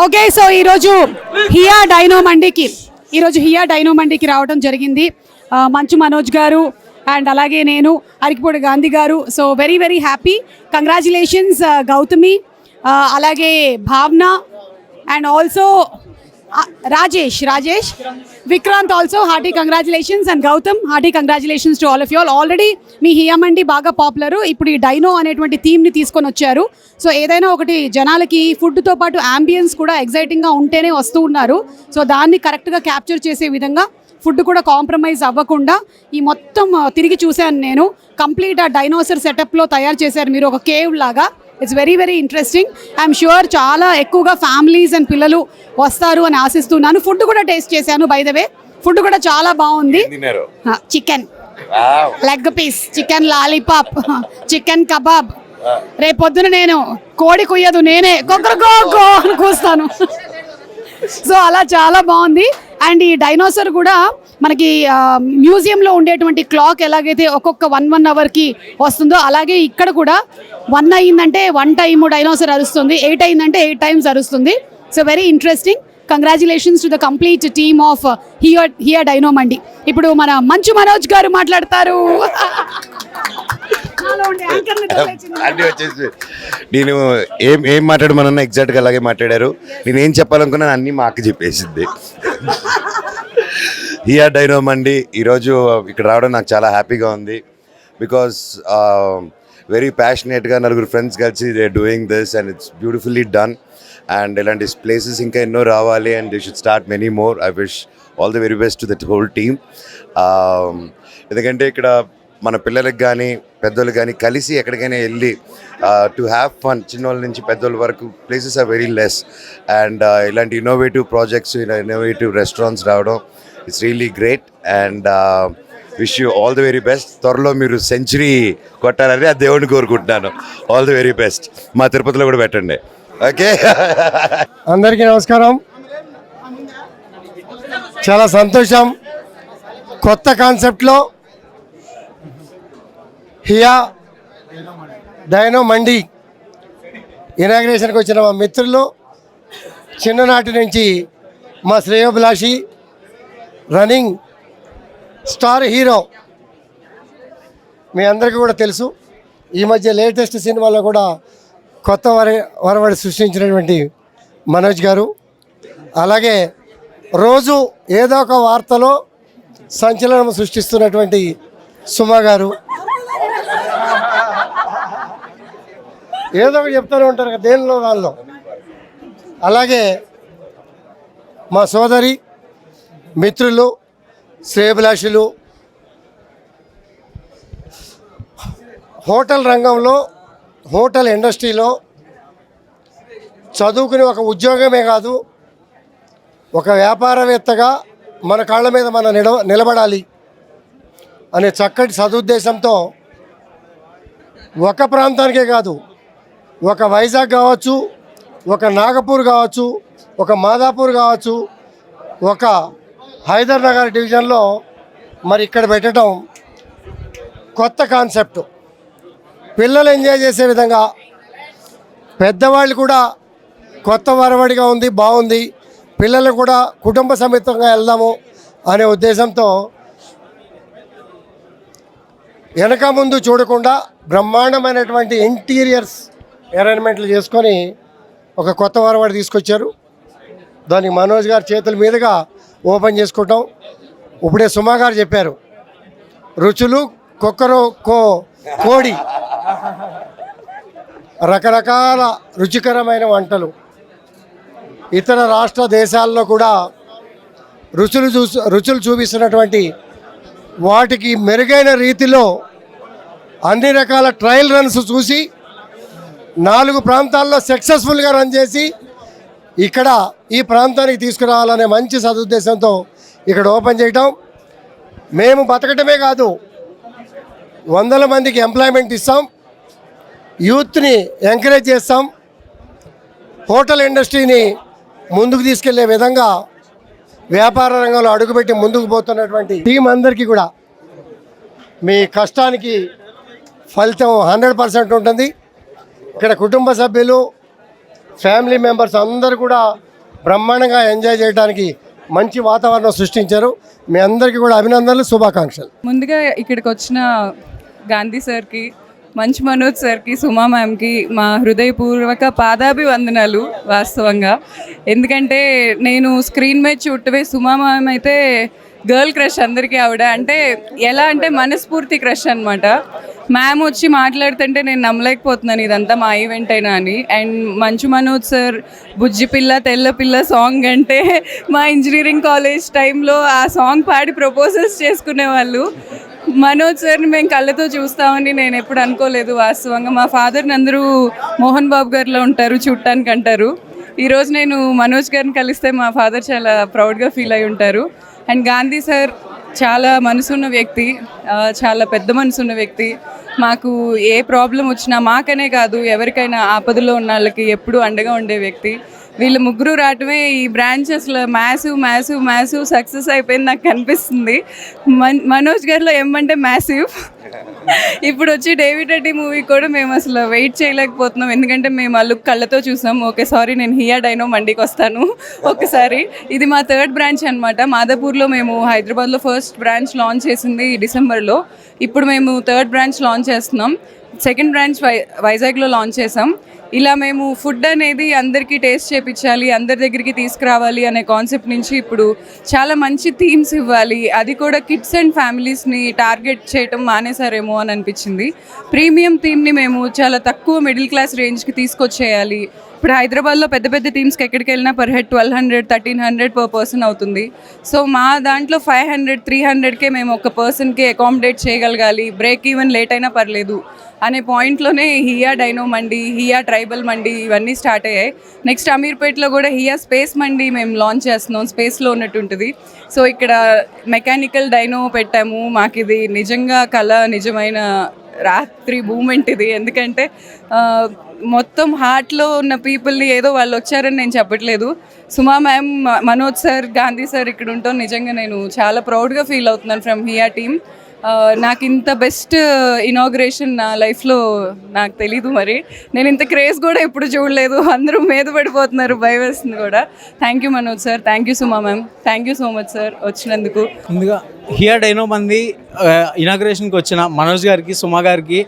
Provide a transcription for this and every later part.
Okay, so ఈరోజు here dino మండికి రావడం జరిగింది. మంచు మనోజ్ గారు అండ్ అలాగే నేను అరికిపూడి గాంధీ గారు. So very very happy. Congratulations Gautami, అలాగే Bhavana and also Rajesh Vikrant also hearty congratulations and Gautam hearty congratulations to all of you all. Already మీ హియా మండి బాగా పాపులర్. ఇప్పుడు ఈ డైనో అనేటువంటి థీమ్ని తీసుకొని వచ్చారు. సో ఏదైనా ఒకటి జనాలకి ఫుడ్తో పాటు అంబియన్స్ కూడా ఎగ్జైటింగ్గా ఉంటేనే వస్తూ ఉన్నారు. సో దాన్ని కరెక్ట్గా క్యాప్చర్ చేసే విధంగా ఫుడ్ కూడా కాంప్రమైజ్ అవ్వకుండా ఈ మొత్తం తిరిగి చూశాను నేను. కంప్లీట్ ఆ డైనోసర్ సెటప్లో తయారు చేశారు మీరు, ఒక కేవ్ లాగా. It's very very interesting. I'm sure చాలా ఎక్కువగా ఫ్యామిలీస్ అండ్ పిల్లలు వస్తారు అని ఆశిస్తున్నాను. ఫుడ్ కూడా టేస్ట్ చేశాను, బై ద వే ఫుడ్ కూడా చాలా బాగుంది. Chicken leg piece, chicken lollipop, chicken kebab. రేపొద్దున నేను కోడి కుయ్యదు, నేనే కొక్కరకో అని కూస్తాను. సో అలా చాలా బాగుంది. అండ్ ఈ డైనోసర్ కూడా మనకి మ్యూజియంలో ఉండేటువంటి క్లాక్ ఎలాగైతే ఒక్కొక్క 1 అవర్కి వస్తుందో అలాగే ఇక్కడ కూడా 1 అయిందంటే 1 టైము డైనోసర్ అరుస్తుంది, 8 అయిందంటే 8 టైమ్స్ అరుస్తుంది. So very interesting. Congratulations to the complete team of హియా డైనో మండి. ఇప్పుడు మన మంచు మనోజ్ గారు మాట్లాడతారు. అన్నీ వచ్చేసి నేను ఏం మాట్లాడమన్నా ఎగ్జాక్ట్గా అలాగే మాట్లాడారు. నేను ఏం చెప్పాలనుకున్నాను అన్నీ మా అక్క చెప్పేసింది. హియా డైనో మండి ఈరోజు ఇక్కడ రావడం నాకు చాలా హ్యాపీగా ఉంది. బికాస్ వెరీ ప్యాషనేట్గా నలుగురు ఫ్రెండ్స్ కలిసి they doing this and it's beautifully done. And ఇలాంటి ప్లేసెస్ ఇంకా ఎన్నో రావాలి and they should start many more. I wish all the very best to that whole team. ఎందుకంటే ఇక్కడ మన పిల్లలకు కానీ పెద్దోళ్ళకి కానీ కలిసి ఎక్కడికైనా వెళ్ళి టు హ్యావ్ ఫన్, చిన్నోళ్ళ నుంచి పెద్దోళ్ళ వరకు places are very less. And ఇలాంటి ఇన్నోవేటివ్ ప్రాజెక్ట్స్, ఇన్నోవేటివ్ రెస్టారెంట్స్ రావడం it's really great. And wish you all the very best. త్వరలో మీరు సెంచరీ కొట్టాలని ఆ దేవుడిని కోరుకుంటున్నాను. All the very best. మా తిరుపతిలో కూడా పెట్టండి. ఓకే, అందరికీ నమస్కారం. చాలా సంతోషం. కొత్త కాన్సెప్ట్లో హియా డైనో మండి ఇనాగ్రేషన్కి వచ్చిన మా మిత్రులు, చిన్ననాటి నుంచి మా శ్రేయోభిలాషి, రన్నింగ్ స్టార్ హీరో మీ అందరికీ కూడా తెలుసు. ఈ మధ్య లేటెస్ట్ సినిమాలో కూడా కొత్త వరవడి సృష్టించినటువంటి మనోజ్ గారు, అలాగే రోజు ఏదో ఒక వార్తలో సంచలనం సృష్టిస్తున్నటువంటి సుమా గారు, ఏదో ఒకటి చెప్తూనే ఉంటారు కదా దేనిలో దానిలో. అలాగే మా సోదరి మిత్రులు, శ్రేయభిలాషులు, హోటల్ రంగంలో, హోటల్ ఇండస్ట్రీలో చదువుకుని ఒక ఉద్యోగమే కాదు, ఒక వ్యాపారవేత్తగా మన కాళ్ళ మీద మనం నిలబడాలి అనే చక్కటి సదుద్దేశంతో ఒక ప్రాంతానికే కాదు, ఒక వైజాగ్ కావచ్చు, ఒక నాగపూర్ కావచ్చు, ఒక మాదాపూర్ కావచ్చు, ఒక హైదర్నగర్ డివిజన్లో మరి ఇక్కడ పెట్టడం కొత్త కాన్సెప్ట్. పిల్లలు ఎంజాయ్ చేసే విధంగా, పెద్దవాళ్ళు కూడా కొత్త వరవడిగా ఉంది, బాగుంది, పిల్లలు కూడా కుటుంబ సమేతంగా వెళ్దాము అనే ఉద్దేశంతో వెనక ముందు చూడకుండా బ్రహ్మాండమైనటువంటి ఇంటీరియర్స్ అరేంజ్మెంట్లు చేసుకొని ఒక కొత్త వరవడి తీసుకొచ్చారు. దానికి మనోజ్ గారి చేతుల మీదుగా ఓపెన్ చేసుకుంటాం. ఇప్పుడే సుమా గారు చెప్పారు, రుచులు కోడి, రకరకాల రుచికరమైన వంటలు. ఇతర రాష్ట్ర దేశాల్లో కూడా రుచులు చూపిస్తున్నటువంటి వాటికి మెరుగైన రీతిలో అన్ని రకాల ట్రయల్ రన్స్ చూసి 4 ప్రాంతాల్లో సక్సెస్ఫుల్గా రన్ చేసి ఇక్కడ ఈ ప్రాంతానికి తీసుకురావాలనే మంచి సదుద్దేశంతో ఇక్కడ ఓపెన్ చేయటం. మేము బతకటమే కాదు, 100 మందికి ఎంప్లాయ్మెంట్ ఇస్తాం, యూత్ని ఎంకరేజ్ చేస్తాం, హోటల్ ఇండస్ట్రీని ముందుకు తీసుకెళ్లే విధంగా వ్యాపార రంగంలో అడుగుపెట్టి ముందుకు పోతున్నటువంటి టీం అందరికీ కూడా మీ కష్టానికి ఫలితం 100% ఉంటుంది. ఇక్కడ కుటుంబ సభ్యులు, ఫ్యామిలీ మెంబర్స్ అందరూ కూడా బ్రహ్మాండంగా ఎంజాయ్ చేయడానికి మంచి వాతావరణం సృష్టించారు. మీ అందరికీ కూడా అభినందనలు, శుభాకాంక్షలు. ముందుగా ఇక్కడికి వచ్చిన గాంధీ సార్కి, మంచు మనోజ్ సార్కి, సుమా మ్యామ్కి మా హృదయపూర్వక పాదాభివందనాలు వాస్తవంగా. ఎందుకంటే నేను స్క్రీన్ మీద చూడటమే, సుమా మ్యామ్ అయితే గర్ల్ క్రష్ అందరికీ ఆవిడ. అంటే ఎలా అంటే మనస్ఫూర్తి క్రష్ అనమాట. మ్యామ్ వచ్చి మాట్లాడుతుంటే నేను నమ్మలేకపోతున్నాను ఇదంతా మా ఈవెంట్ అయినా అని. అండ్ మంచు మనోజ్ సార్ బుజ్జి పిల్ల తెల్ల పిల్ల సాంగ్ అంటే మా ఇంజనీరింగ్ కాలేజ్ టైంలో ఆ సాంగ్ పాడి ప్రపోజల్స్ చేసుకునేవాళ్ళు. మనోజ్ సార్ని మేము కళ్ళతో చూస్తామని నేను ఎప్పుడు అనుకోలేదు వాస్తవంగా. మా ఫాదర్ని అందరూ మోహన్ బాబు గారిలో ఉంటారు చూడటానికి అంటారు. ఈరోజు నేను మనోజ్ గారిని కలిస్తే మా ఫాదర్ చాలా ప్రౌడ్గా ఫీల్ అయి ఉంటారు. అండ్ గాంధీ సార్ చాలా మనసున్న వ్యక్తి, చాలా పెద్ద మనసున్న వ్యక్తి. మాకు ఏ ప్రాబ్లం వచ్చినా మాకనే కాదు ఎవరికైనా ఆపదలో ఉన్న వాళ్ళకి ఎప్పుడూ అండగా ఉండే వ్యక్తి. వీళ్ళు ముగ్గురు రావటమే ఈ బ్రాంచ్ అసలు మ్యాసివ్ సక్సెస్ అయిపోయింది నాకు కనిపిస్తుంది. మనోజ్ గారిలో ఏమంటే మ్యాసివ్. ఇప్పుడు వచ్చి డేవిడ్ రెడ్డి మూవీ కూడా మేము అసలు వెయిట్ చేయలేకపోతున్నాం. ఎందుకంటే మేము ఆ లుక్ కళ్ళతో చూసాం. ఓకే సారీ, నేను హియా డైనో మండికి వస్తాను ఒకసారి. ఇది మా 3rd బ్రాంచ్ అనమాట. మాదాపూర్లో మేము హైదరాబాద్లో 1st బ్రాంచ్ లాంచ్ చేసింది డిసెంబర్లో. ఇప్పుడు మేము 3rd బ్రాంచ్ లాంచ్ చేస్తున్నాం. 2nd బ్రాంచ్ వైజాగ్లో లాంచ్ చేసాం. ఇలా మేము ఫుడ్ అనేది అందరికీ టేస్ట్ చేయించాలి, అందరి దగ్గరికి తీసుకురావాలి అనే కాన్సెప్ట్ నుంచి ఇప్పుడు చాలా మంచి థీమ్స్ ఇవ్వాలి, అది కూడా కిడ్స్ అండ్ ఫ్యామిలీస్ని టార్గెట్ చేయటం మానేసారేమో అని అనిపించింది. ప్రీమియం థీమ్ని మేము చాలా తక్కువ మిడిల్ క్లాస్ రేంజ్కి తీసుకొచ్చేయాలి. ఇప్పుడు హైదరాబాద్లో పెద్ద పెద్ద థీమ్స్కి ఎక్కడికి వెళ్ళినా పర్ హెడ్ 1200, 1300 పర్ పర్సన్ అవుతుంది. సో మా దాంట్లో 500, 300కే మేము ఒక పర్సన్కి అకామిడేట్ చేయగలగాలి. బ్రేక్ ఈవెన్ లేట్ అయినా పర్లేదు అనే పాయింట్లోనే హియా డైనో మండి, హియా ట్రైబల్ మండి ఇవన్నీ స్టార్ట్ అయ్యాయి. నెక్స్ట్ అమీర్పేట్లో కూడా హియా స్పేస్ మండి మేము లాంచ్ చేస్తున్నాం. స్పేస్లో ఉన్నట్టు ఉంటుంది. సో ఇక్కడ మెకానికల్ డైనో పెట్టాము. మాకు ఇది నిజంగా కళ, నిజమైన రాత్రి మూమెంట్ ఇది. ఎందుకంటే మొత్తం హార్ట్లో ఉన్న పీపుల్ని ఏదో వాళ్ళు వచ్చారని నేను చెప్పట్లేదు. Suma ma'am, Manoj sir, Gandhi sir ఇక్కడ ఉంటాం. నిజంగా నేను చాలా ప్రౌడ్గా ఫీల్ అవుతున్నాను ఫ్రమ్ హియా టీమ్. నాకు ఇంత బెస్ట్ ఇనాగ్రేషన్ నా లైఫ్లో నాకు తెలీదు. మరి నేను ఇంత క్రేజ్ కూడా ఎప్పుడు చూడలేదు. అందరూ మీద పడిపోతున్నారు, భయం వేస్తుంది కూడా. Thank you Manoj sir, thank you Suma ma'am, thank you so much sir వచ్చినందుకు. ముందుగా హియా డైనో మంది ఇనాగ్రేషన్కి వచ్చిన మనోజ్ గారికి, సుమా గారికి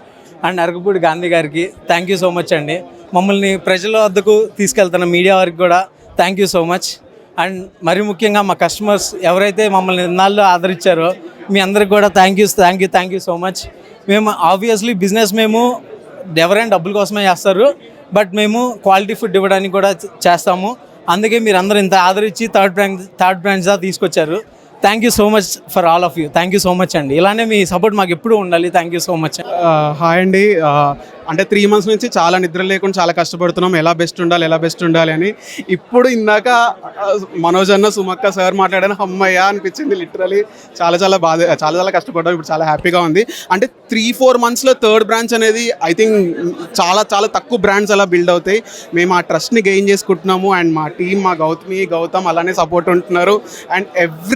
అండ్ అరకపూడి గాంధీ గారికి థ్యాంక్ యూ సో మచ్ అండి. మమ్మల్ని ప్రజల వద్దకు తీసుకెళ్తున్న మీడియా వారికి కూడా thank you so much. And మరి ముఖ్యంగా మా కస్టమర్స్ ఎవరైతే మమ్మల్ని ఇన్నాళ్ళు ఆదరించారో మీ అందరికి కూడా థ్యాంక్ యూ సో మచ్. మేము ఆబ్వియస్లీ బిజినెస్ మేము ఎవరైనా డబ్బుల కోసమే చేస్తారు, బట్ మేము క్వాలిటీ ఫుడ్ ఇవ్వడానికి కూడా చేస్తాము. అందుకే మీరు అందరూ ఇంత ఆదరించి థర్డ్ బ్రాంచ్ దా తీసుకొచ్చారు. Thank you so much for all of you. Thank you so much అండి. ఇలానే మీ సపోర్ట్ మాకు ఎప్పుడూ ఉండాలి. Thank you so much. Hi అండి. అంటే 3 months నుంచి చాలా నిద్ర లేకుండా చాలా కష్టపడుతున్నాం, ఎలా బెస్ట్ ఉండాలి అని. ఇప్పుడు ఇందాక మనోజ్ అన్న, సుమక్క సార్ మాట్లాడాను, అమ్మయ్య అనిపించింది లిటరలీ. చాలా కష్టపడ్డాం. ఇప్పుడు చాలా హ్యాపీగా ఉంది. అంటే 3-4 monthsలో 3rd బ్రాంచ్ అనేది ఐ థింక్ చాలా తక్కువ బ్రాండ్స్ అలా బిల్డ్ అవుతాయి. మేము ఆ ట్రస్ట్ని గెయిన్ చేసుకుంటున్నాము. అండ్ మా టీం, మా గౌతమ్ అలానే సపోర్ట్ ఉంటున్నారు. అండ్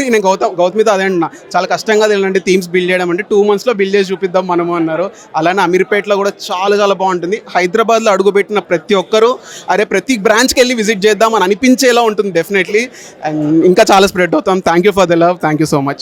నేను గౌతమితో అదే అంటున్నా, చాలా కష్టంగా తెలియదండి థీమ్స్ బిల్డ్ చేయడం. అంటే 2 monthsలో బిల్డ్ చేసి చూపిద్దాం మనము అన్నారు. అలానే అమీర్పేట్లో కూడా చాలా బాగుంటుంది. హైదరాబాద్లో అడుగుపెట్టిన ప్రతి ఒక్కరూ ప్రతి బ్రాంచ్కి వెళ్ళి విజిట్ చేద్దాం అని అనిపించేలా ఉంటుంది డెఫినెట్లీ. అండ్ ఇంకా చాలా స్ప్రెడ్ అవుతాం. Thank you for the love. Thank you so much.